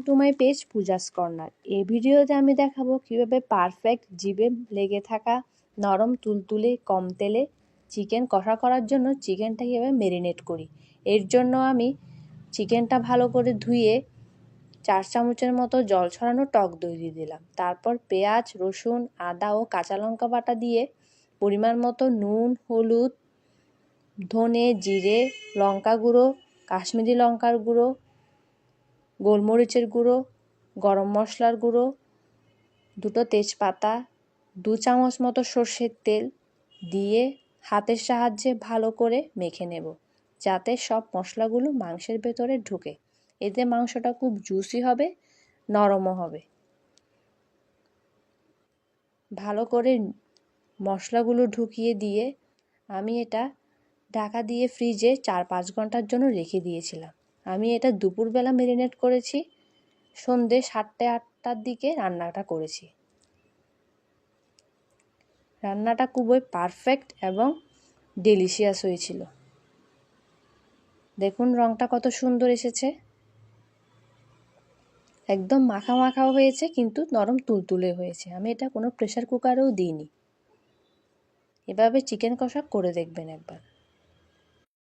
To my page Puja's corner. এই ভিডিওতে আমি দেখাবো কিভাবে পারফেক্ট জিভে লেগে থাকা নরম তুলতুলে কম তেলে চিকেন কষা করার জন্য চিকেনটা কীভাবে ম্যারিনেট করি। এর জন্য আমি চিকেনটা ভালো করে ধুয়ে 4 চামচের মতো জল ছড়ানো টক দই দিয়ে দিলাম। তারপর পেঁয়াজ, রসুন, আদা ও কাঁচা লঙ্কা বাটা দিয়ে পরিমাণ মতো নুন, হলুদ, ধনে, জিরে, লঙ্কা গুঁড়ো, কাশ্মীরি লঙ্কার গুঁড়ো, গোলমরিচের গুঁড়ো, গরম মশলার গুঁড়ো, 2টো তেজপাতা, 2 চামচ মতো সর্ষের তেল দিয়ে হাতের সাহায্যে ভালো করে মেখে নেব, যাতে সব মশলাগুলো মাংসের ভেতরে ঢুকে। এতে মাংসটা খুব জুসি হবে, নরমও হবে। ভালো করে মশলাগুলো ঢুকিয়ে দিয়ে আমি এটা ঢাকা দিয়ে ফ্রিজে 4-5 ঘন্টার জন্য রেখে দিয়েছিলাম। আমি এটা দুপুরবেলা ম্যারিনেট করেছি, সন্ধ্যে 7-8টার দিকে রান্নাটা করেছি। রান্নাটা খুবই পারফেক্ট এবং ডেলিশিয়াস হয়েছিল। দেখুন রঙটা কত সুন্দর এসেছে, একদম মাখা মাখাও হয়েছে কিন্তু নরম তুলতুলে হয়েছে। আমি এটা কোনো প্রেসার কুকারেও দিইনি। এভাবে চিকেন কষা করে দেখবেন একবার।